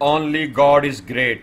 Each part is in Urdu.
only God is great.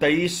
23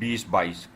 2022,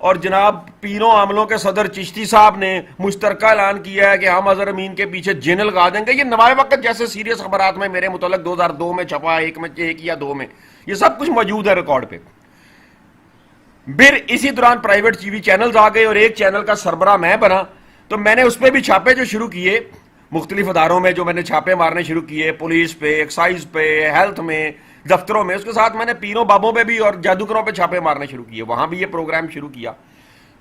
اور جناب پیروں عاملوں کے صدر چشتی صاحب نے مشترکہ اعلان کیا ہے کہ ہم اظہر امین کے پیچھے جن لگا دیں گے. یہ نوائے وقت جیسے سیریس خبرات میں میرے متعلق 2002 میں چھپا, ایک یا دو میں, یہ سب کچھ موجود ہے ریکارڈ پہ. پھر اسی دوران پرائیویٹ ٹی وی چینلز آ گئے اور ایک چینل کا سربراہ میں بنا, تو میں نے اس پہ بھی چھاپے جو شروع کیے, مختلف اداروں میں جو میں نے چھاپے مارنے شروع کیے, پولیس پہ, ایکسائز پہ, ہیلتھ میں, دفتروں میں. اس کے ساتھ میں نے پیروں بابوں پہ بھی اور جادوگروں پہ چھاپے مارنے شروع کیے, وہاں بھی یہ پروگرام شروع کیا.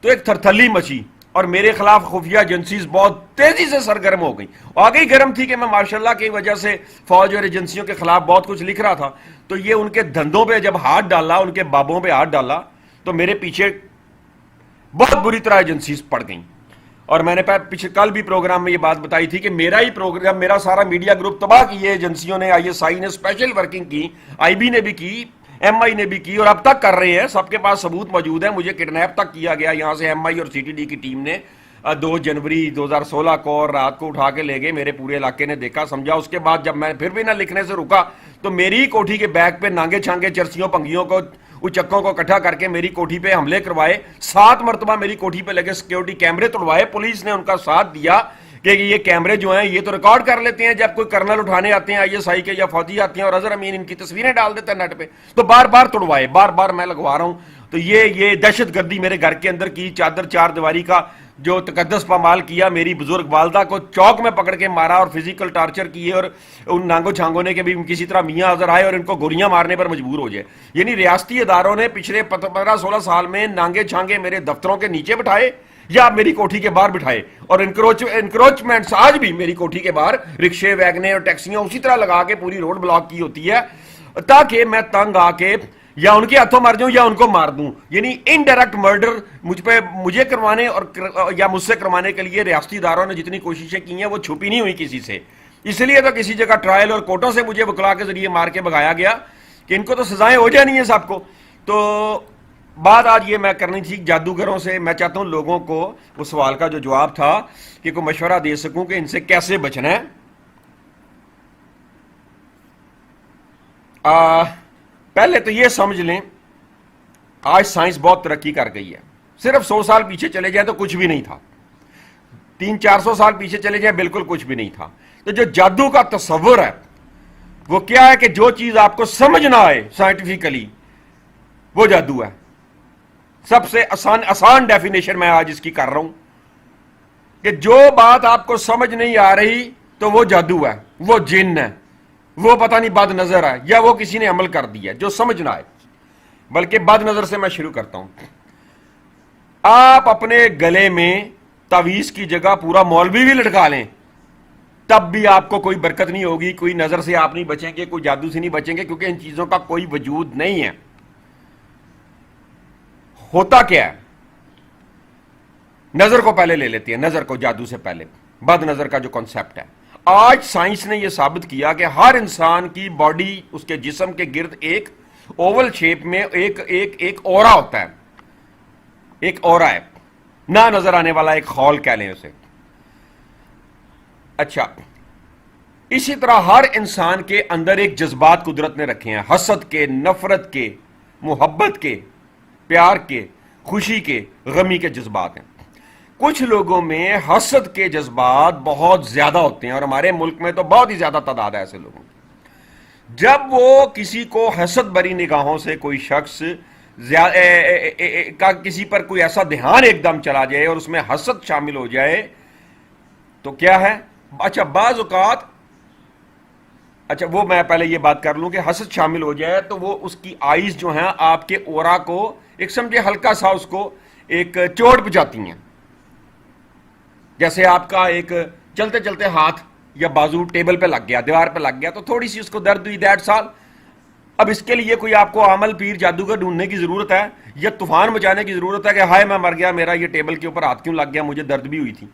تو ایک تھرتھلی مچی اور میرے خلاف خفیہ ایجنسیز بہت تیزی سے سرگرم ہو گئیں. آگے گرم تھی کہ میں ماشاءاللہ کی وجہ سے فوج اور ایجنسیوں کے خلاف بہت کچھ لکھ رہا تھا, تو یہ ان کے دھندوں پہ جب ہاتھ ڈالا, ان کے بابوں پہ ہاتھ ڈالا, تو میرے پیچھے بہت بری طرح ایجنسیز پڑ گئیں. اور میں نے پیچھے کل بھی پروگرام میں یہ بات بتائی تھی کہ میرا ہی پروگرام, میرا سارا میڈیا گروپ تباہ کی ہے ایجنسیوں نے. آئی ایس آئی نے اسپیشل ورکنگ کی, آئی بی نے بھی کی, ایم آئی نے بھی کی, اور اب تک کر رہے ہیں. سب کے پاس ثبوت موجود ہے. مجھے کڈنیپ تک کیا گیا یہاں سے ایم آئی اور سی ٹی ڈی کی ٹیم نے 2 جنوری 2016 کو, اور رات کو اٹھا کے لے گئے. میرے پورے علاقے نے دیکھا سمجھا. اس کے بعد جب میں پھر بھی نہ لکھنے سے رکا, تو میری کوٹھی کے بیک پہ نانگے چھانگے چرسیوں پنگیوں کو, اچکوں کو اکٹھا کر کے میری کوٹھی پہ حملے کروائے. 7 مرتبہ میری کوٹھی پہ لگے سیکیورٹی کیمرے توڑوائے. پولیس نے ان کا ساتھ دیا کہ یہ کیمرے جو ہیں یہ تو ریکارڈ کر لیتے ہیں جب کوئی کرنل اٹھانے آتے ہیں آئی ایس آئی کے یا فوجی آتے ہیں, اور اظہر امین ان کی تصویریں ڈال دیتے ہیں نیٹ پہ. تو بار بار توڑوائے, بار بار میں لگوا رہا ہوں. تو یہ دہشت گردی میرے گھر کے اندر کی, چادر 4 دیواری کا جو تقدس پامال کیا. میری بزرگ والدہ کو چوک میں پکڑ کے مارا اور فزیکل ٹارچر کیے, اور ان نانگو چھانگوں نے کہ بھی کسی طرح میاں اظہر آئے اور ان کو گولیاں مارنے پر مجبور ہو جائے. یعنی ریاستی اداروں نے پچھلے 15-16 سال میں نانگے چھانگے میرے دفتروں کے نیچے بٹھائے یا میری کوٹھی کے باہر بٹھائے, اور انکروچمنٹس آج بھی میری کوٹھی کے باہر رکشے, ویگنیں اور ٹیکسیاں اسی طرح لگا کے پوری روڈ بلاک کی ہوتی ہے, تاکہ میں تنگ آ کے یا ان کے ہاتھوں مر جاؤں یا ان کو مار دوں. یعنی انڈائریکٹ مرڈر مجھے کروانے اور یا مجھ سے کروانے کے لیے ریاستی اداروں نے جتنی کوششیں کی ہیں وہ چھپی نہیں ہوئی کسی سے. اس لیے تو کسی جگہ ٹرائل اور کورٹوں سے مجھے وکلا کے ذریعے مار کے بھگایا گیا کہ ان کو تو سزائیں ہو جانی ہیں سب کو. تو بات آج یہ میں کرنی تھی جادوگروں سے. میں چاہتا ہوں لوگوں کو وہ سوال کا جو جواب تھا کہ کوئی مشورہ دے سکوں کہ ان سے کیسے بچنا ہے. پہلے تو یہ سمجھ لیں, آج سائنس بہت ترقی کر گئی ہے. صرف 100 سال پیچھے چلے جائیں تو کچھ بھی نہیں تھا, 300-400 سال پیچھے چلے جائیں بالکل کچھ بھی نہیں تھا. تو جو جادو کا تصور ہے وہ کیا ہے کہ جو چیز آپ کو سمجھ نہ آئے سائنٹیفکلی وہ جادو ہے. سب سے آسان ڈیفینیشن میں آج اس کی کر رہا ہوں کہ جو بات آپ کو سمجھ نہیں آ رہی تو وہ جادو ہے, وہ جن ہے, وہ پتہ نہیں بد نظر ہے, یا وہ کسی نے عمل کر دیا جو سمجھ نہ آئے. بلکہ بد نظر سے میں شروع کرتا ہوں. آپ اپنے گلے میں تعویذ کی جگہ پورا مولوی بھی لٹکا لیں تب بھی آپ کو کوئی برکت نہیں ہوگی, کوئی نظر سے آپ نہیں بچیں گے, کوئی جادو سے نہیں بچیں گے, کیونکہ ان چیزوں کا کوئی وجود نہیں ہے. ہوتا کیا ہے, نظر کو پہلے لے لیتے ہیں, نظر کو جادو سے پہلے, بد نظر کا جو کنسپٹ ہے. آج سائنس نے یہ ثابت کیا کہ ہر انسان کی باڈی, اس کے جسم کے گرد ایک اوول شیپ میں ایک اورا ہوتا ہے, ایک اورا ہے, نہ نظر آنے والا ایک خول کہہ لیں اسے. اچھا, اسی طرح ہر انسان کے اندر ایک جذبات قدرت نے رکھے ہیں, حسد کے, نفرت کے, محبت کے, پیار کے, خوشی کے, غمی کے جذبات ہیں. کچھ لوگوں میں حسد کے جذبات بہت زیادہ ہوتے ہیں, اور ہمارے ملک میں تو بہت ہی زیادہ تعداد ہے ایسے لوگوں کی. جب وہ کسی کو حسد بری نگاہوں سے کوئی شخص کا کسی پر کوئی ایسا دھیان ایک دم چلا جائے اور اس میں حسد شامل ہو جائے تو کیا ہے. اچھا, بعض اوقات, اچھا وہ میں پہلے یہ بات کر لوں کہ حسد شامل ہو جائے تو وہ اس کی آئیز جو ہیں آپ کے اورا کو ایک سمجھے ہلکا سا اس کو ایک چوٹ پہنچاتی ہیں. جیسے آپ کا ایک چلتے چلتے ہاتھ یا بازو ٹیبل پہ لگ گیا, دیوار پہ لگ گیا, تو تھوڑی سی اس کو درد ہوئی, دیٹ سال. اب اس کے لیے کوئی آپ کو عامل پیر جادوگر ڈھونڈنے کی ضرورت ہے یا طوفان مچانے کی ضرورت ہے کہ ہائے میں مر گیا, میرا یہ ٹیبل کے اوپر ہاتھ کیوں لگ گیا, مجھے درد بھی ہوئی تھی.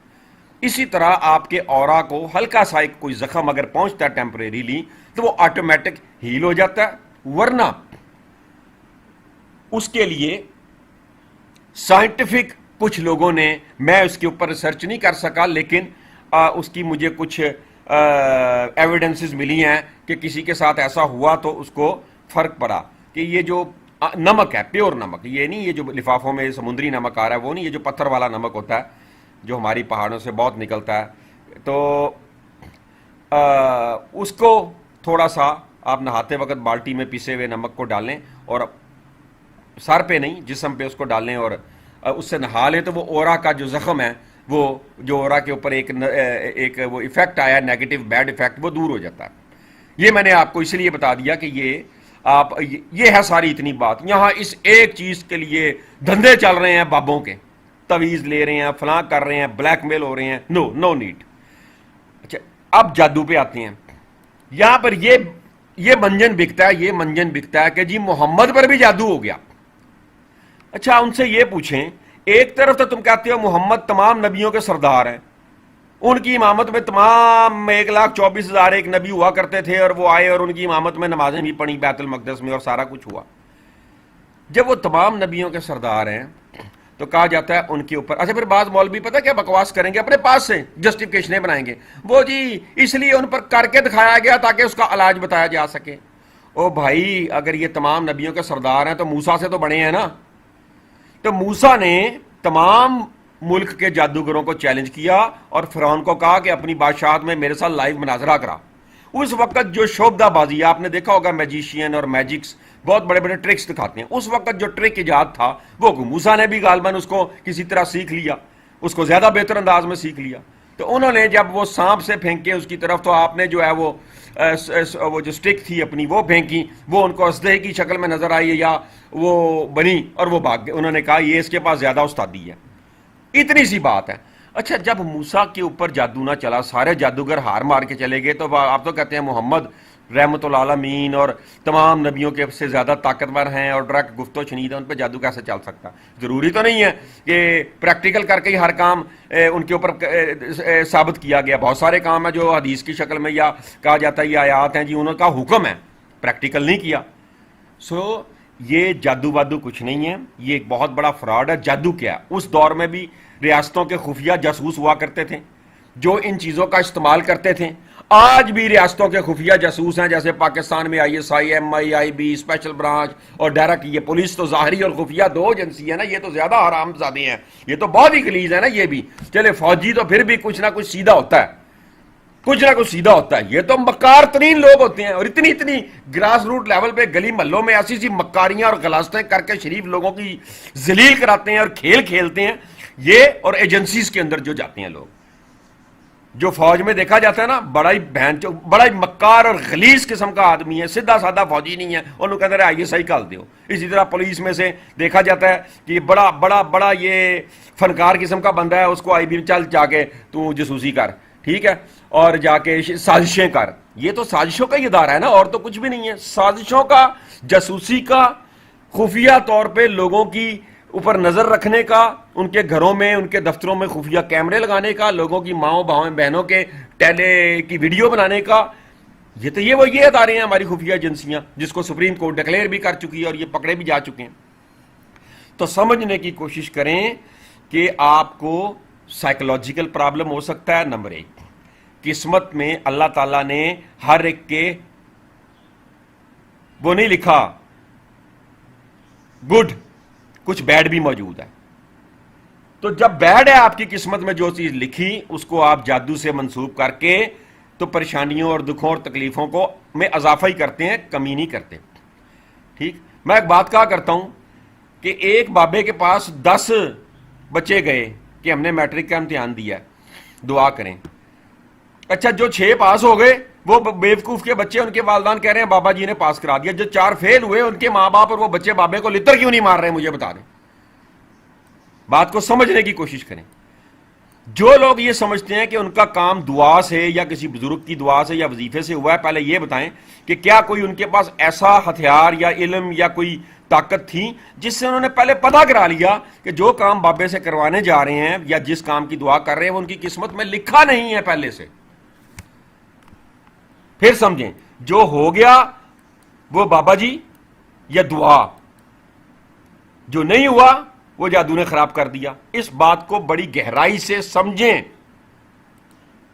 اسی طرح آپ کے اورا کو ہلکا سا ایک کوئی زخم اگر پہنچتا ہے ٹیمپریریلی تو وہ آٹومیٹک ہیل ہو جاتا ہے, ورنہ اس کے لیے سائنٹیفک کچھ لوگوں نے, میں اس کے اوپر ریسرچ نہیں کر سکا لیکن اس کی مجھے کچھ ایویڈنسز ملی ہیں کہ کسی کے ساتھ ایسا ہوا تو اس کو فرق پڑا کہ یہ جو نمک ہے، پیور نمک، یہ نہیں یہ جو لفافوں میں سمندری نمک آ رہا ہے وہ نہیں، یہ جو پتھر والا نمک ہوتا ہے جو ہماری پہاڑوں سے بہت نکلتا ہے، تو اس کو تھوڑا سا آپ نہاتے وقت بالٹی میں پیسے ہوئے نمک کو ڈالیں اور سر پہ نہیں جسم پہ اس کو ڈالیں اور اس سے نہا لیں، تو وہ اورا کا جو زخم ہے، وہ جو اورا کے اوپر ایک وہ ایفیکٹ آیا نیگیٹو بیڈ ایفیکٹ، وہ دور ہو جاتا ہے۔ یہ میں نے آپ کو اس لیے بتا دیا کہ یہ ہے ساری اتنی بات۔ یہاں اس ایک چیز کے لیے دھندے چل رہے ہیں بابوں کے، تویز لے رہے ہیں، فلاں کر رہے ہیں، بلیک میل ہو رہے ہیں، نو نیڈ۔ اچھا اب جادو پہ آتے ہیں۔ یہاں پر یہ منجن بکتا ہے، یہ منجن بکتا ہے کہ جی محمد پر بھی جادو ہو گیا۔ اچھا ان سے یہ پوچھیں، ایک طرف تو تم کہتے ہو محمد تمام نبیوں کے سردار ہیں، ان کی امامت میں تمام 1,24,000 ایک نبی ہوا کرتے تھے، اور وہ آئے اور ان کی امامت میں نمازیں بھی پڑھی بیت المقدس میں اور سارا کچھ ہوا۔ جب وہ تمام نبیوں کے سردار ہیں تو کہا جاتا ہے ان کے اوپر، اچھا پھر بعض مولوی پتہ کیا بکواس کریں گے، اپنے پاس سے جسٹیفکیشنیں بنائیں گے، وہ جی اس لیے ان پر کر کے دکھایا گیا تاکہ اس کا علاج بتایا جا سکے۔ او بھائی اگر یہ تمام نبیوں کے سردار ہیں تو موسیٰ سے تو بڑے ہیں نا۔ تو موسیٰ نے تمام ملک کے جادوگروں کو چیلنج کیا اور فرعون کو کہا کہ اپنی بادشاہت میں میرے ساتھ لائیو مناظرہ کرا۔ اس وقت جو شعبدہ بازی، آپ نے دیکھا ہوگا میجیشین اور میجکس بہت بڑے بڑے ٹرکس دکھاتے ہیں، اس وقت جو ٹرک ایجاد تھا وہ موسیٰ نے بھی غالباً اس کو کسی طرح سیکھ لیا، اس کو زیادہ بہتر انداز میں سیکھ لیا۔ تو انہوں نے جب وہ سانپ سے پھینکے اس کی طرف، تو آپ نے جو ہے وہ جو سٹک تھی اپنی وہ پھینکی، وہ ان کو اسلحے کی شکل میں نظر آئی یا وہ بنی اور وہ بھاگ گئے۔ انہوں نے کہا یہ اس کے پاس زیادہ استادی ہے۔ اتنی سی بات ہے۔ اچھا جب موسیٰ کے اوپر جادو نہ چلا، سارے جادوگر ہار مار کے چلے گئے، تو آپ تو کہتے ہیں محمد رحمت العالمین اور تمام نبیوں کے سے زیادہ طاقتور ہیں اور ڈائریکٹ گفت و شنید ہے، ان پہ جادو کیسے چل سکتا؟ ضروری تو نہیں ہے کہ پریکٹیکل کر کے ہی ہر کام ان کے اوپر ثابت کیا گیا۔ بہت سارے کام ہیں جو حدیث کی شکل میں یا کہا جاتا ہے یہ آیات ہیں جی ان کا حکم ہے، پریکٹیکل نہیں کیا۔ سو یہ جادو وادو کچھ نہیں ہے، یہ ایک بہت بڑا فراڈ ہے۔ جادو کیا ہے؟ اس دور میں بھی ریاستوں کے خفیہ جاسوس ہوا کرتے تھے جو ان چیزوں کا استعمال کرتے تھے۔ آج بھی ریاستوں کے خفیہ جاسوس ہیں، جیسے پاکستان میں ISI MI IB special branch اور ڈائریکٹ یہ پولیس تو ظاہری اور خفیہ دو ایجنسی ہے نا، یہ تو زیادہ حرام زادے ہیں، یہ تو بہت ہی غلیظ ہے نا۔ یہ بھی چلے فوجی تو پھر بھی کچھ نہ کچھ سیدھا ہوتا ہے، کچھ نہ کچھ سیدھا ہوتا ہے، یہ تو مکار ترین لوگ ہوتے ہیں اور اتنی گراس روٹ لیول پہ گلی محلوں میں ایسی سی مکاریاں اور غلاظتیں کر کے شریف لوگوں کی ذلیل کراتے ہیں اور کھیل کھیلتے ہیں یہ، اور ایجنسیز کے اندر جو جاتے ہیں لوگ، جو فوج میں دیکھا جاتا ہے نا بڑا ہی مکار اور غلیظ قسم کا آدمی ہے، سیدھا سادہ فوجی نہیں ہے، انہوں کہتے ہیں ISI کال دیو۔ اسی طرح پولیس میں سے دیکھا جاتا ہے کہ بڑا یہ فنکار قسم کا بندہ ہے، اس کو IB میں چل جا کے تو جاسوسی کر، ٹھیک ہے، اور جا کے سازشیں کر۔ یہ تو سازشوں کا ہی ادارہ ہے نا، اور تو کچھ بھی نہیں ہے۔ سازشوں کا، جاسوسی کا، خفیہ طور پہ لوگوں کی اوپر نظر رکھنے کا، ان کے گھروں میں ان کے دفتروں میں خفیہ کیمرے لگانے کا، لوگوں کی ماؤں بہنوں کے ٹیلے کی ویڈیو بنانے کا، یہ ادارے ہیں ہماری خفیہ ایجنسیاں، جس کو سپریم کورٹ ڈکلیئر بھی کر چکی ہے اور یہ پکڑے بھی جا چکے ہیں۔ تو سمجھنے کی کوشش کریں کہ آپ کو سائیکولوجیکل پرابلم ہو سکتا ہے۔ نمبر 1، قسمت میں اللہ تعالیٰ نے ہر ایک کے وہ نہیں لکھا گڈ، کچھ بیڈ بھی موجود ہے۔ تو جب بیڈ ہے آپ کی قسمت میں جو چیز لکھی، اس کو آپ جادو سے منسوب کر کے تو پریشانیوں اور دکھوں اور تکلیفوں کو میں اضافہ ہی کرتے ہیں، کمی نہیں کرتے۔ ٹھیک، میں ایک بات کہا کرتا ہوں کہ ایک بابے کے پاس 10 بچے گئے کہ ہم نے میٹرک کا امتحان دیا ہے، دعا کریں۔ اچھا جو 6 پاس ہو گئے، وہ بیوقوف کے بچے، ان کے والدان کہہ رہے ہیں بابا جی نے پاس کرا دیا۔ جو 4 فیل ہوئے، ان کے ماں باپ اور وہ بچے بابے کو لتر کیوں نہیں مار رہے؟ مجھے بتا دیں، بات کو سمجھنے کی کوشش کریں۔ جو لوگ یہ سمجھتے ہیں کہ ان کا کام دعا سے یا کسی بزرگ کی دعا سے یا وظیفے سے ہوا ہے، پہلے یہ بتائیں کہ کیا کوئی ان کے پاس ایسا ہتھیار یا علم یا کوئی طاقت تھی جس سے انہوں نے پہلے پتہ کرا لیا کہ جو کام بابے سے کروانے جا رہے ہیں یا جس کام کی دعا کر رہے ہیں وہ ان کی قسمت میں لکھا نہیں ہے پہلے سے؟ پھر سمجھیں، جو ہو گیا وہ بابا جی یا دعا، جو نہیں ہوا وہ جادو نے خراب کر دیا۔ اس بات کو بڑی گہرائی سے سمجھیں۔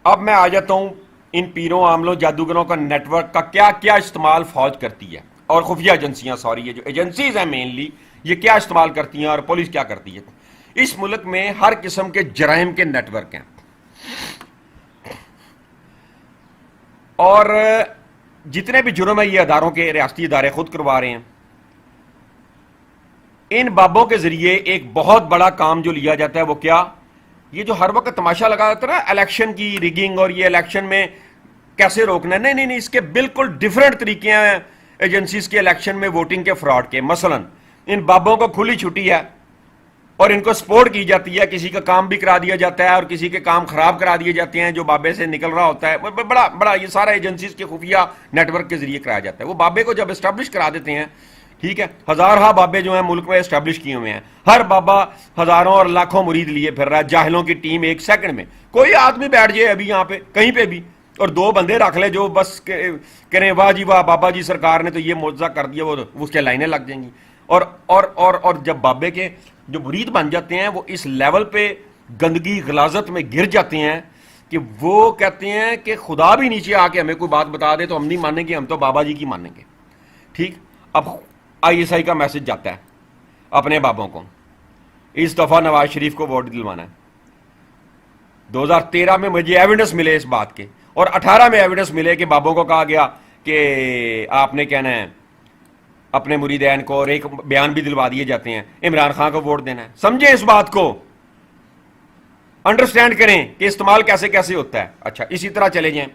اب میں آ جاتا ہوں ان پیروں عاملوں جادوگروں کا نیٹ ورک کا کیا کیا استعمال فوج کرتی ہے۔ اور خفیہ ایجنسیاں، سوری یہ جو ایجنسیز ہیں مینلی، یہ کیا استعمال کرتی ہیں اور پولیس کیا کرتی ہے؟ اس ملک میں ہر قسم کے جرائم کے نیٹ ورک ہیں، اور جتنے بھی جرم ہیں یہ اداروں کے ریاستی ادارے خود کروا رہے ہیں۔ ان بابوں کے ذریعے ایک بہت بڑا کام جو لیا جاتا ہے وہ کیا؟ یہ جو ہر وقت تماشا لگا جاتا ہے نا الیکشن کی ریگنگ اور یہ الیکشن میں کیسے روکنا ہے، نہیں، اس کے بالکل ڈیفرنٹ طریقے ہیں ایجنسیز کے الیکشن میں ووٹنگ کے فراڈ کے۔ مثلا ان بابوں کو کھلی چھٹی ہے اور ان کو سپورٹ کی جاتی ہے، کسی کا کام بھی کرا دیا جاتا ہے اور کسی کے کام خراب کرا دیے جاتے ہیں جو بابے سے نکل رہا ہوتا ہے، بڑا یہ سارا ایجنسیز کے خفیہ نیٹ ورک کے ذریعے کرایا جاتا ہے۔ وہ بابے کو جب اسٹیبلش کرا دیتے ہیں، ٹھیک ہے، ہزارہ بابے جو ہیں ملک میں اسٹیبلش کیے ہوئے ہیں، ہر بابا ہزاروں اور لاکھوں مرید لیے پھر رہا ہے، جاہلوں کی ٹیم ایک سیکنڈ میں کوئی آدمی بیٹھ جائے ابھی یہاں پہ کہیں پہ بھی اور 2 بندے رکھ لے جو بس کریں واہ جی واہ بابا جی سرکار نے تو یہ معجزہ کر دیا، وہ اس کے لائنیں لگ جائیں گی۔ اور جب بابے کے جو مرید بن جاتے ہیں وہ اس لیول پہ گندگی غلاظت میں گر جاتے ہیں کہ وہ کہتے ہیں کہ خدا بھی نیچے آ کے ہمیں کوئی بات بتا دے تو ہم نہیں مانیں گے، ہم تو بابا جی کی مانیں گے۔ ٹھیک، اب ISI کا میسج جاتا ہے اپنے بابوں کو، اس دفعہ نواز شریف کو ووٹ دلوانا ہے۔ 2013 میں مجھے ایویڈنس ملے اس بات کے، اور 18 میں ایویڈنس ملے کہ بابوں کو کہا گیا کہ آپ نے کہنا ہے اپنے مریدین کو، اور ایک بیان بھی دلوا دیے جاتے ہیں عمران خان کو ووٹ دینا ہے۔ سمجھیں اس بات کو، انڈرسٹینڈ کریں کہ استعمال کیسے کیسے ہوتا ہے۔ اچھا، اسی طرح چلے جائیں،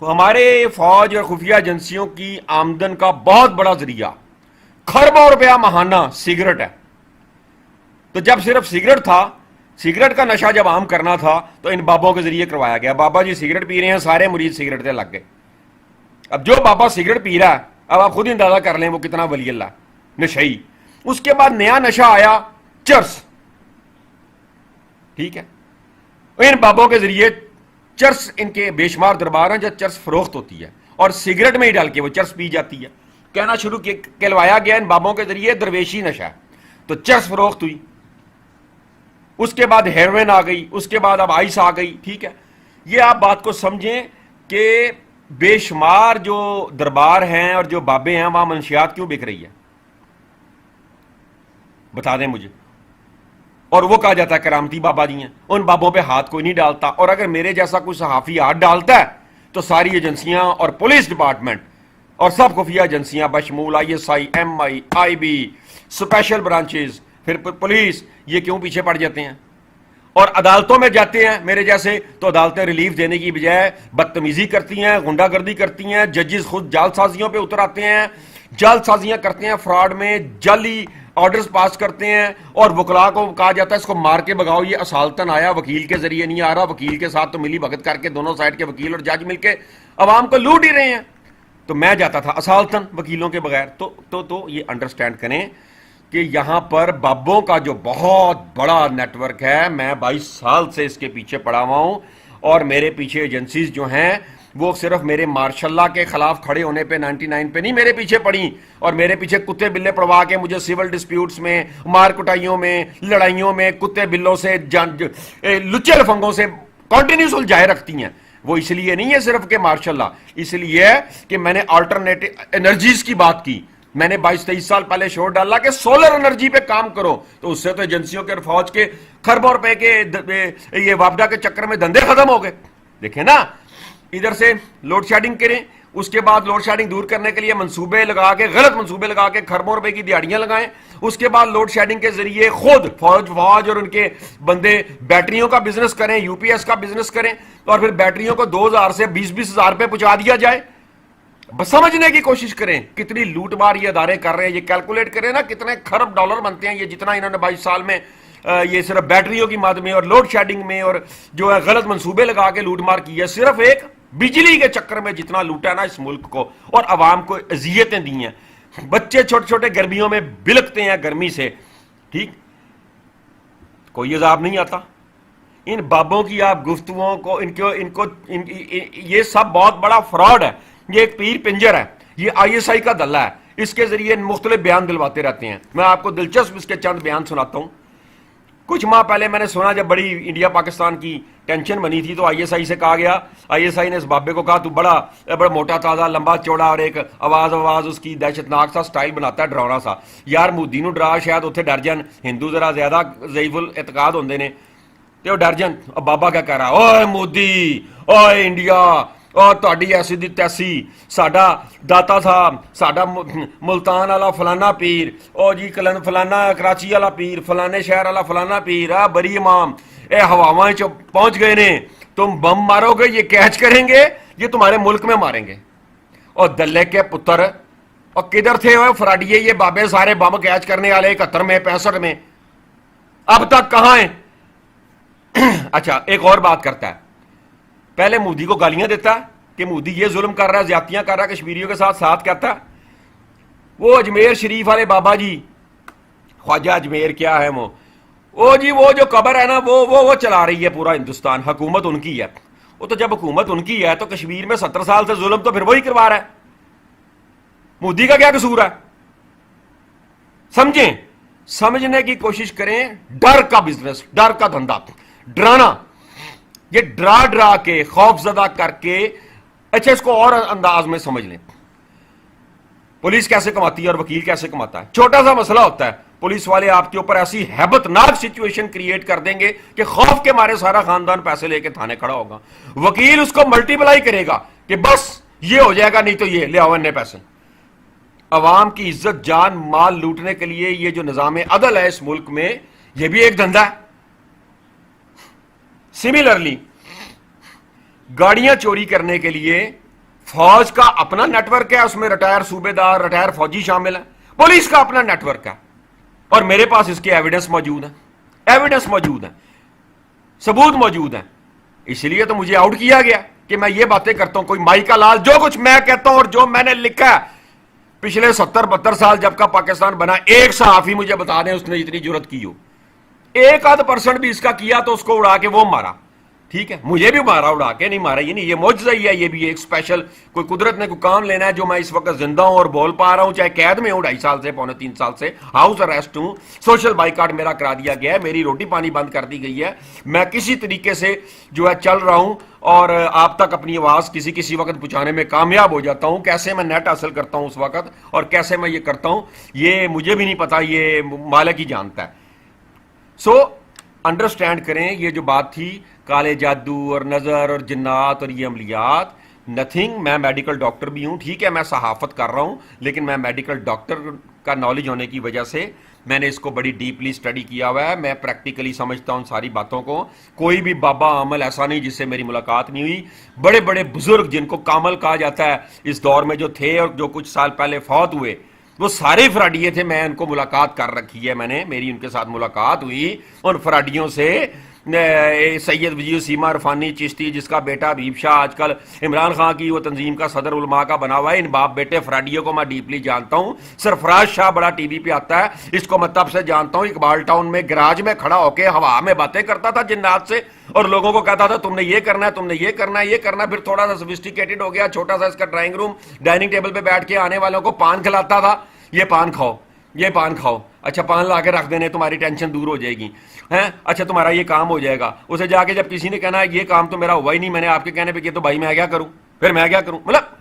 ہمارے فوج اور خفیہ ایجنسیوں کی آمدن کا بہت بڑا ذریعہ کھربوں روپیہ ماہانہ سگریٹ ہے۔ تو جب صرف سگریٹ تھا، سگریٹ کا نشہ جب عام کرنا تھا تو ان بابوں کے ذریعے کروایا گیا۔ بابا جی سگریٹ پی رہے ہیں، سارے مرید سگریٹ سے لگ گئے۔ اب جو بابا سگریٹ پی رہا ہے، اب آپ خود اندازہ کر لیں وہ کتنا ولی اللہ نشئی۔ اس کے بعد نیا نشہ آیا چرس، ٹھیک ہے، ان بابوں کے ذریعے چرس، ان کے بے شمار دربار ہیں جب چرس فروخت ہوتی ہے اور سگریٹ میں ہی ڈال کے وہ چرس پی جاتی ہے۔ کہنا شروع کہلوایا گیا ان بابوں کے ذریعے درویشی نشہ، تو چرس فروخت ہوئی، اس کے بعد ہیروین آ گئی، اس کے بعد اب آئس آ گئی۔ ٹھیک ہے، یہ آپ بات کو سمجھیں کہ بے شمار جو دربار ہیں اور جو بابے ہیں وہاں منشیات کیوں بک رہی ہے، بتا دیں مجھے۔ اور وہ کہا جاتا ہے کرامتی بابا جی ہیں، ان بابوں پہ ہاتھ کوئی نہیں ڈالتا، اور اگر میرے جیسا کوئی صحافی ہاتھ ڈالتا ہے تو ساری ایجنسیاں اور پولیس ڈپارٹمنٹ اور سب خفیہ ایجنسیاں بشمول ISI MI IB special branches پھر پولیس، یہ کیوں پیچھے پڑ جاتے ہیں اور عدالتوں میں جاتے ہیں میرے جیسے، تو عدالتیں ریلیف دینے کی بجائے بدتمیزی کرتی ہیں، غنڈہ گردی کرتی ہیں، ججز خود جعل سازیوں پہ اتر آتے ہیں، جعل سازیاں کرتے ہیں، فراڈ میں جعلی آرڈرز پاس کرتے ہیں، اور وکلاء کو کہا جاتا ہے اس کو مار کے بگاؤ، یہ اصالتاً آیا وکیل کے ذریعے نہیں آ رہا، وکیل کے ساتھ تو ملی بھگت کر کے دونوں سائڈ کے وکیل اور جج مل کے عوام کو لوٹ ہی رہے ہیں۔ تو میں جاتا تھا اصالتاً وکیلوں کے بغیر۔ تو یہ انڈرسٹینڈ کریں کہ یہاں پر بابوں کا جو بہت بڑا نیٹ ورک ہے، میں 22 سال سے اس کے پیچھے پڑا ہوا ہوں، اور میرے پیچھے ایجنسیز جو ہیں وہ صرف میرے مارشاء اللہ کے خلاف کھڑے ہونے پہ 99 پہ نہیں میرے پیچھے پڑی، اور میرے پیچھے کتے بلے پڑوا کے مجھے سول ڈسپیوٹس میں، مار کٹائیوں میں، لڑائیوں میں کتے بلوں سے، لچے لفنگوں سے کنٹینیو سلجھائے رکھتی ہیں۔ وہ اس لیے نہیں ہے صرف کہ مارشاء اللہ، اس لیے کہ میں نے آلٹرنیٹو انرجیز کی بات کی۔ میں نے 22-23 سال پہلے شور ڈالا کہ سولر انرجی پہ کام کرو، تو اس سے تو ایجنسیوں کے اور فوج کے کھربوں روپے کے یہ وابڈا کے چکر میں دندے ختم ہو گئے۔ دیکھیں نا، ادھر سے لوڈ شیڈنگ کریں، اس کے بعد لوڈ شیڈنگ دور کرنے کے لیے منصوبے لگا کے، غلط منصوبے لگا کے کھربوں روپے کی دیہڑیاں لگائیں، اس کے بعد لوڈ شیڈنگ کے ذریعے خود فوج اور ان کے بندے بیٹریوں کا بزنس کریں، UPS کا بزنس کریں، اور پھر بیٹریوں کو 2000 سے 20-20 ہزار پہ پہنچا دیا جائے۔ بس سمجھنے کی کوشش کریں کتنی لوٹ مار یہ ادارے کر رہے ہیں، یہ کیلکولیٹ کریں نا کتنے کھرب ڈالر بنتے ہیں یہ، جتنا انہوں نے 22 سال میں یہ صرف بیٹریوں کی مد میں اور لوڈ شیڈنگ میں اور جو ہے غلط منصوبے لگا کے لوٹ مار کی ہے، صرف ایک بجلی کے چکر میں جتنا لوٹا ہے نا اس ملک کو، اور عوام کو اذیتیں دی ہیں۔ بچے چھوٹے چھوٹے گرمیوں میں بلکتے ہیں گرمی سے، ٹھیک، کوئی عذاب نہیں آتا۔ ان بابوں کی آپ گفتگوؤں کو یہ سب بہت بڑا فراڈ ہے، یہ ایک پیر پنجر ہے، یہ ISI کا دلہ ہے، اس کے ذریعے مختلف بیان دلواتے رہتے ہیں۔ میں آپ کو دلچسپ اس کے چند بیان سناتا ہوں۔ کچھ ماہ پہلے میں نے سنا جب بڑی انڈیا پاکستان کی ٹینشن بنی تھی تو ISI سے کہا گیا ISI نے اس بابے کو کہا تو بڑا موٹا تازہ لمبا چوڑا اور ایک آواز اس کی دہشتناک سا سٹائل بناتا ہے ڈراؤنا سا. یار مودی نو ڈرا شاید اتنے ڈر جان, ہندو ذرا زیادہ ضعیف الاعتقاد ہوندے نے تے وہ ڈر جان. اب بابا کیا کہہ رہا ہے, اوے مودی, اوے انڈیا, اور تہاڈی ایسی دی تیسی, ساڈا داتا صاحب, ساڈا ملتان والا فلانا پیر, او جی فلانا کراچی والا پیر, فلانے شہر والا فلانا پیر, بری امام, اے ہواواں چ پہنچ گئے نے, تم بم مارو گے یہ کیچ کریں گے, یہ تمہارے ملک میں ماریں گے. اور دلے کے پتر, اور کدھر تھے وہ فراڈیے یہ بابے سارے بم کیچ کرنے والے 71 میں 65 میں, اب تک کہاں ہیں؟ اچھا ایک اور بات کرتا ہے, پہلے مودی کو گالیاں دیتا ہے کہ مودی یہ ظلم کر رہا ہے, زیادتیاں کر رہا ہے کشمیریوں کے ساتھ کہتا ہے وہ اجمیر شریف والے بابا جی, خواجہ اجمیر کیا ہے وہ جی وہ جو قبر ہے نا وہ چلا رہی ہے پورا ہندوستان, حکومت ان کی ہے. وہ تو جب حکومت ان کی ہے تو کشمیر میں 70 سال سے ظلم تو پھر وہی کروا رہا ہے, مودی کا کیا قصور ہے؟ سمجھیں, سمجھنے کی کوشش کریں. ڈر کا بزنس, ڈر کا دھندا, ڈرانا, یہ ڈرا کے خوف زدہ کر کے. اچھا اس کو اور انداز میں سمجھ لیں, پولیس کیسے کماتی ہے اور وکیل کیسے کماتا ہے. چھوٹا سا مسئلہ ہوتا ہے, پولیس والے آپ کے اوپر ایسی ہیبت ناک سچویشن کریٹ کر دیں گے کہ خوف کے مارے سارا خاندان پیسے لے کے تھانے کھڑا ہوگا. وکیل اس کو ملٹی پلائی کرے گا کہ بس یہ ہو جائے گا, نہیں تو یہ لے آؤ انے پیسے. عوام کی عزت جان مال لوٹنے کے لیے یہ جو نظام عدل ہے اس ملک میں, یہ بھی ایک دھندا ہے. سملرلی گاڑیاں چوری کرنے کے لیے فوج کا اپنا نیٹ ورک ہے, اس میں ریٹائر صوبے دار, ریٹائر فوجی شامل ہیں. پولیس کا اپنا نیٹ ورک ہے, اور میرے پاس اس کے ایویڈنس موجود ہیں, ثبوت موجود ہیں. اس لیے تو مجھے آؤٹ کیا گیا کہ میں یہ باتیں کرتا ہوں. کوئی مائی کا لال, جو کچھ میں کہتا ہوں اور جو میں نے لکھا ہے پچھلے 70-72 سال جب کا پاکستان بنا, ایک صحافی مجھے بتا دیں اس نے اتنی جرت کی ہو. 1% بھی اس کا کیا تو اس کو اڑا کے وہ مارا. ٹھیک ہے, مجھے بھی مارا, اڑا کے نہیں مارا, یہ نہیں, یہ معجزہ ہی ہے. یہ بھی ایک اسپیشل کوئی قدرت نے کوئی کام لینا ہے جو میں اس وقت زندہ ہوں اور بول پا رہا ہوں, چاہے قید میں ہوں 2.5 سال سے, 3 سال سے, ہاؤس اریسٹ ہوں, سوشل بائیکاٹ میرا کرا دیا گیا ہے, میری روٹی پانی بند کر دی گئی ہے. میں کسی طریقے سے جو ہے چل رہا ہوں اور آپ تک اپنی آواز کسی وقت پہنچانے میں کامیاب ہو جاتا ہوں. کیسے میں نیٹ حاصل کرتا ہوں اس وقت اور کیسے میں یہ کرتا ہوں یہ مجھے بھی نہیں پتا, یہ مالک ہی جانتا ہے. سو انڈرسٹینڈ کریں یہ جو بات تھی کالے جادو اور نظر اور جنات اور یہ عملیات, نتھنگ. میں میڈیکل ڈاکٹر بھی ہوں, ٹھیک ہے, میں صحافت کر رہا ہوں, لیکن میں میڈیکل ڈاکٹر کا نالج ہونے کی وجہ سے میں نے اس کو بڑی ڈیپلی اسٹڈی کیا ہوا ہے. میں پریکٹیکلی سمجھتا ہوں ساری باتوں کو. کوئی بھی بابا عمل ایسا نہیں جس سے میری ملاقات نہیں ہوئی. بڑے بڑے بزرگ جن کو کامل کہا جاتا ہے اس دور میں جو تھے اور جو کچھ سال پہلے فوت ہوئے, وہ سارے فراڈیے تھے. میں ان کو ملاقات کر رکھی ہے, میری ان کے ساتھ ملاقات ہوئی. ان فراڈیوں سے سید وزیر سیما عرفانی چشتی, جس کا بیٹا حبیب شاہ آج کل عمران خان کی وہ تنظیم کا صدر علماء کا بنا ہوا ہے, ان باپ بیٹے فراڈیوں کو میں ڈیپلی جانتا ہوں. سرفراز شاہ بڑا ٹی وی پہ آتا ہے, اس کو میں تب سے جانتا ہوں. اقبال ٹاؤن میں گراج میں کھڑا ہو کے ہوا میں باتیں کرتا تھا جنات سے, اور لوگوں کو کہتا تھا تم نے یہ کرنا ہے, تم نے یہ کرنا ہے, یہ کرنا. پھر تھوڑا سا سوفسٹیکیٹڈ ہو گیا, چھوٹا سا اس کا ڈرائنگ روم, ڈائننگ ٹیبل پہ بیٹھ کے آنے والوں کو پان کھلاتا تھا. یہ پان کھاؤ, یہ پان کھاؤ, اچھا پان لا کے رکھ دینے, تمہاری ٹینشن دور ہو جائے گی, اچھا تمہارا یہ کام ہو جائے گا. اسے جا کے جب کسی نے کہنا یہ کام تو میرا ہوا ہی نہیں, میں نے آپ کے کہنے پہ کیا, تو بھائی میں کیا کروں, پھر میں کیا کروں. مطلب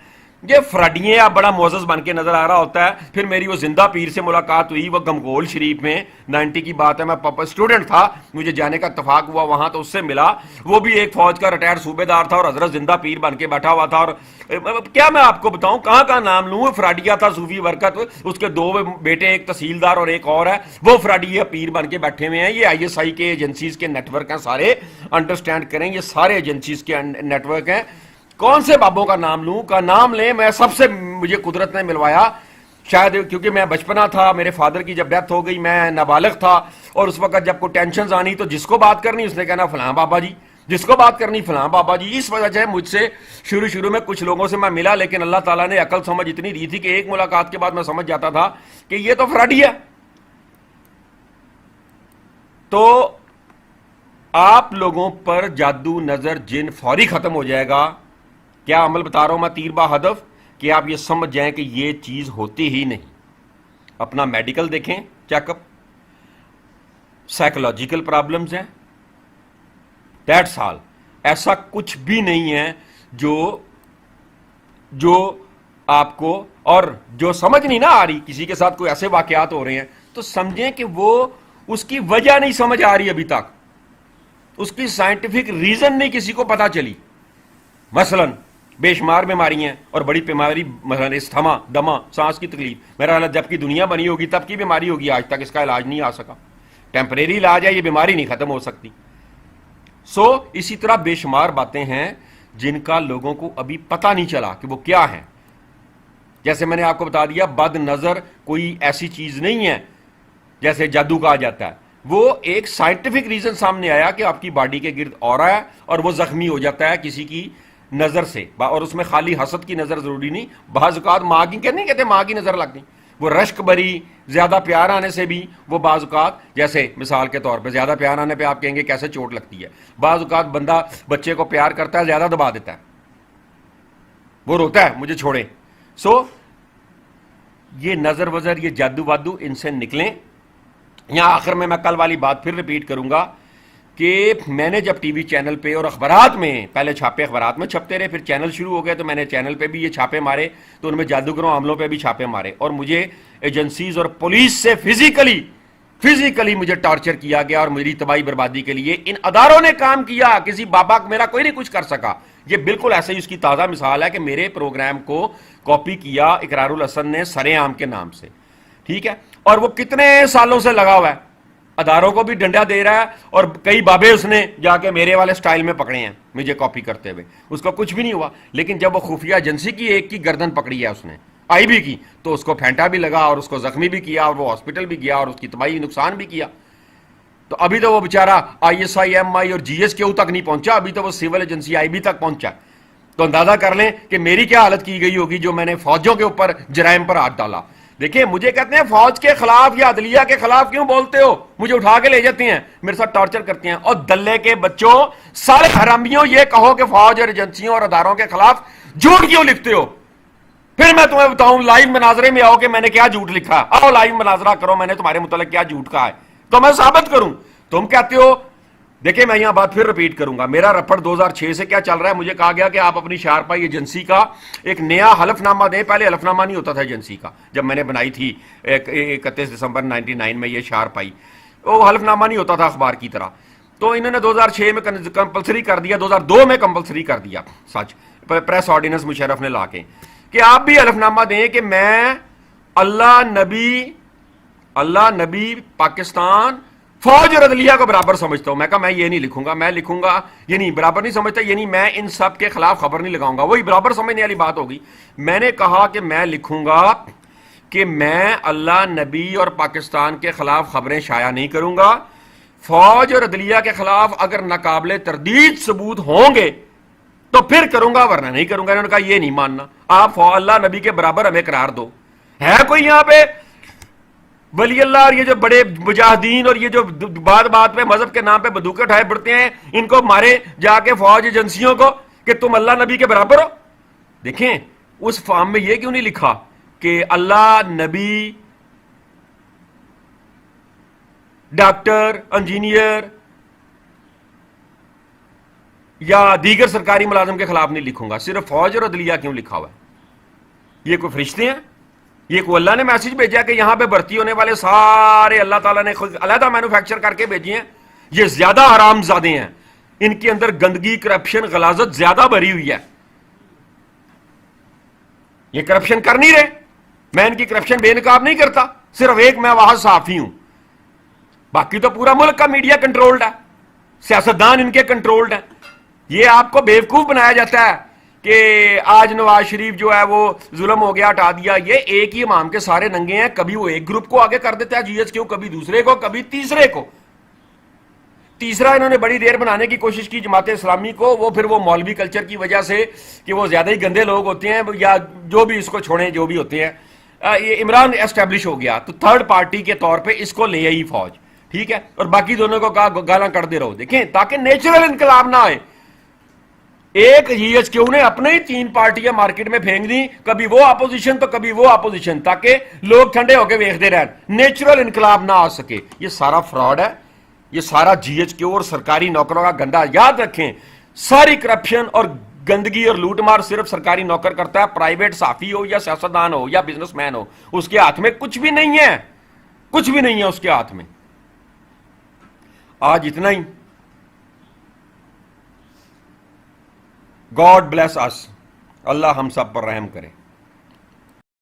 یہ فراڈیے اب بڑا معزز بن کے نظر آ رہا ہوتا ہے. پھر میری وہ زندہ پیر سے ملاقات ہوئی, وہ گمگول شریف میں 90 کی بات ہے, میں اسٹوڈنٹ تھا, مجھے جانے کا اتفاق ہوا وہاں, تو اس سے ملا. وہ بھی ایک فوج کا ریٹائر صوبے دار تھا اور حضرت زندہ پیر بن کے بیٹھا ہوا تھا. اور کیا میں آپ کو بتاؤں کہاں نام لوں. فراڈیا تھا صوفی برکت, اس کے 2 بیٹے, ایک تحصیلدار اور ایک اور ہے, وہ فراڈیا پیر بن کے بیٹھے ہوئے ہیں. یہ ISI کے ایجنسیز کے نیٹ ورک ہیں سارے, انڈرسٹینڈ کریں, یہ سارے ایجنسیز کے نیٹ ورک ہیں. کون سے بابوں کا نام لوں, کا نام لیں. میں سب سے مجھے قدرت نے ملوایا, شاید کیونکہ میں بچپنا تھا, میرے فادر کی جب ڈیتھ ہو گئی میں نابالغ تھا, اور اس وقت جب کوئی ٹینشنز آنی تو جس کو بات کرنی اس نے کہنا فلاں بابا جی, جس کو بات کرنی فلاں بابا جی. اس وجہ سے مجھ سے شروع میں کچھ لوگوں سے میں ملا, لیکن اللہ تعالیٰ نے عقل سمجھ اتنی دی تھی کہ ایک ملاقات کے بعد میں سمجھ جاتا تھا کہ یہ تو فراڈی ہے. تو آپ لوگوں پر جادو نظر جن فوری ختم ہو جائے گا. کیا عمل بتا رہا ہوں میں, تیر با ہدف, کہ آپ یہ سمجھ جائیں کہ یہ چیز ہوتی ہی نہیں. اپنا میڈیکل دیکھیں, چیک اپ, سائیکولوجیکل پرابلمز ہیں, دیٹس آل. ایسا کچھ بھی نہیں ہے جو آپ کو اور جو سمجھ نہیں نہ آ رہی، کسی کے ساتھ کوئی ایسے واقعات ہو رہے ہیں تو سمجھیں کہ وہ اس کی وجہ نہیں سمجھ آ رہی ابھی تک، اس کی سائنٹیفک ریزن نہیں کسی کو پتا چلی. مثلا بے شمار بیماری ہیں اور بڑی بیماری، مثلا استھما، دما، سانس کی تکلیف، میرا حالت جب کی دنیا بنی ہوگی تب کی بیماری ہوگی، آج تک اس کا علاج نہیں آ سکا. ٹیمپریری علاج ہے، یہ بیماری نہیں ختم ہو سکتی. اسی طرح بے شمار باتیں ہیں جن کا لوگوں کو ابھی پتہ نہیں چلا کہ وہ کیا ہیں. جیسے میں نے آپ کو بتا دیا، بد نظر کوئی ایسی چیز نہیں ہے جیسے جادو کہا جاتا ہے، وہ ایک سائنٹیفک ریزن سامنے آیا کہ آپ کی باڈی کے گرد اورا ہے اور وہ زخمی ہو جاتا ہے کسی کی نظر سے، اور اس میں خالی حسد کی نظر ضروری نہیں، بعض اوقات ماں کی نہیں کہتے ماں کی نظر لگ گئی، وہ رشک بری زیادہ پیار آنے سے بھی وہ بعض اوقات، جیسے مثال کے طور پہ زیادہ پیار آنے پہ آپ کہیں گے کیسے چوٹ لگتی ہے. بعض اوقات بندہ بچے کو پیار کرتا ہے، زیادہ دبا دیتا ہے، وہ روتا ہے مجھے چھوڑے. یہ نظر وزر، یہ جادو وادو، ان سے نکلیں. یہاں آخر میں کل والی بات پھر ریپیٹ کروں گا کہ میں نے جب ٹی وی چینل پہ اور اخبارات میں، پہلے چھاپے اخبارات میں چھپتے رہے، پھر چینل شروع ہو گئے تو میں نے چینل پہ بھی یہ چھاپے مارے، تو ان میں جادوگروں عملوں پہ بھی چھاپے مارے، اور مجھے ایجنسیز اور پولیس سے فزیکلی مجھے ٹارچر کیا گیا، اور میری تباہی بربادی کے لیے ان اداروں نے کام کیا. کسی بابا میرا کوئی نہیں کچھ کر سکا. یہ بالکل ایسے ہی اس کی تازہ مثال ہے کہ میرے پروگرام کو کاپی کیا اقرار الحسن نے سرے عام کے نام سے، ٹھیک ہے، اور وہ کتنے سالوں سے لگا ہوا ہے، اداروں کو بھی ڈنڈا دے رہا ہے، اور کئی بابے اس نے جا کے میرے والے سٹائل میں پکڑے ہیں مجھے کاپی کرتے ہوئے، اس کو کچھ بھی نہیں ہوا. لیکن جب وہ خفیہ ایجنسی کی ایک کی گردن پکڑی ہے اس نے، آئی بھی کی، تو اس کو پھینٹا بھی لگا اور اس کو زخمی بھی کیا اور وہ ہاسپٹل بھی گیا اور اس کی تباہی نقصان بھی کیا. تو ابھی تو وہ بیچارہ ISI MI اور GSQ تک نہیں پہنچا، ابھی تو وہ سول ایجنسی IB تک پہنچا. تو اندازہ کر لیں کہ میری کیا حالت کی گئی ہوگی جو میں نے فوجوں کے اوپر جرائم پر ہاتھ ڈالا. دیکھیں مجھے کہتے ہیں فوج کے خلاف یا عدلیہ کے خلاف کیوں بولتے ہو، مجھے اٹھا کے لے جاتے ہیں، میرے ساتھ ٹارچر کرتے ہیں. اور دلے کے بچوں، سارے حرامیوں، یہ کہو کہ فوج اور ایجنسیوں اور اداروں کے خلاف جھوٹ کیوں لکھتے ہو؟ پھر میں تمہیں بتاؤں، لائیو مناظرے میں آؤ کہ میں نے کیا جھوٹ لکھا. آؤ لائیو مناظرہ کرو، میں نے تمہارے متعلق کیا جھوٹ کہا ہے تو میں ثابت کروں. تم کہتے ہو، دیکھیں میں یہاں بات پھر ریپیٹ کروں گا، میرا رپٹ 2006 سے کیا چل رہا ہے. مجھے کہا گیا کہ آپ اپنی شارپائی ایجنسی کا ایک نیا حلف نامہ دیں. پہلے حلف نامہ نہیں ہوتا تھا ایجنسی کا، جب میں نے بنائی تھی 31 دسمبر 99 میں یہ شارپائی، وہ حلف نامہ نہیں ہوتا تھا اخبار کی طرح. تو انہوں نے 2006 میں کمپلسری کر دیا، 2002 میں کمپلسری کر دیا، سچ پریس آرڈیننس مشرف نے لا کے، کہ آپ بھی حلف نامہ دیں کہ میں اللہ نبی پاکستان فوج اور عدلیہ کو برابر سمجھتا ہوں. میں کہا میں یہ نہیں لکھوں گا، میں لکھوں گا یہ نہیں، برابر نہیں سمجھتا، یہ نہیں، میں ان سب کے خلاف خبر نہیں لگاؤں گا. وہی برابر سمجھنے والی بات ہوگی. میں نے کہا کہ میں لکھوں گا کہ میں اللہ، نبی اور پاکستان کے خلاف خبریں شائع نہیں کروں گا. فوج اور عدلیہ کے خلاف اگر ناقابل تردید ثبوت ہوں گے تو پھر کروں گا، ورنہ نہیں کروں گا. انہوں نے کہا یہ نہیں ماننا، آپ اللہ نبی کے برابر ہمیں قرار دو. ہے کوئی یہاں پہ ولی اللہ اور یہ جو بڑے مجاہدین اور یہ جو بات بات پہ مذہب کے نام پہ بندوقیں اٹھائے پڑتے ہیں، ان کو مارے جا کے فوج ایجنسیوں کو کہ تم اللہ نبی کے برابر ہو؟ دیکھیں اس فارم میں یہ کیوں نہیں لکھا کہ اللہ، نبی، ڈاکٹر، انجینئر یا دیگر سرکاری ملازم کے خلاف نہیں لکھوں گا، صرف فوج اور عدلیہ کیوں لکھا ہوا ہے؟ یہ کوئی فرشتے ہیں؟ یہ کوئی اللہ نے میسج بھیجا کہ یہاں پہ بھرتی ہونے والے سارے اللہ تعالیٰ نے خود علیحدہ مینوفیکچر کر کے بھیجے ہیں؟ یہ زیادہ حرام زادے ہیں، ان کے اندر گندگی، کرپشن، غلاظت زیادہ بھری ہوئی ہے. یہ کرپشن کر نہیں رہے. میں ان کی کرپشن بے نقاب نہیں کرتا، صرف ایک میں وہاں صحافی ہوں، باقی تو پورا ملک کا میڈیا کنٹرولڈ ہے، سیاستدان ان کے کنٹرولڈ ہیں. یہ آپ کو بیوقوف بنایا جاتا ہے کہ آج نواز شریف جو ہے وہ ظلم ہو گیا، ہٹا دیا. یہ ایک ہی امام کے سارے ننگے ہیں، کبھی وہ ایک گروپ کو آگے کر دیتا ہے GSQ، کبھی دوسرے کو، کبھی تیسرے کو. تیسرا انہوں نے بڑی دیر بنانے کی کوشش کی جماعت اسلامی کو، وہ پھر وہ مولوی کلچر کی وجہ سے کہ وہ زیادہ ہی گندے لوگ ہوتے ہیں، یا جو بھی اس کو چھوڑیں جو بھی ہوتے ہیں، یہ عمران اسٹیبلش ہو گیا تو تھرڈ پارٹی کے طور پہ اس کو لے آئی فوج، ٹھیک ہے، اور باقی دونوں کو کہا گالاں کڑتے رہو. دیکھیں تاکہ نیچرل انقلاب نہ آئے. ایک GSQ نے اپنے ہی 3 پارٹیاں مارکیٹ میں پھینک دی، کبھی وہ اپوزیشن تو کبھی وہ اپوزیشن، تاکہ لوگ ٹھنڈے ہو کے دیکھتے رہن، نیچرل انقلاب نہ آ سکے. یہ سارا فراڈ ہے، یہ سارا GSQ اور سرکاری نوکروں کا گندا. یاد رکھیں ساری کرپشن اور گندگی اور لوٹ مار صرف سرکاری نوکر کرتا ہے، پرائیویٹ صحافی ہو یا سیاستدان ہو یا بزنس مین ہو، اس کے ہاتھ میں کچھ بھی نہیں ہے، کچھ بھی نہیں ہے اس کے ہاتھ میں۔ آج اتنا ہی۔ گاڈ بلیس اس، اللہ ہم سب پر رحم کرے۔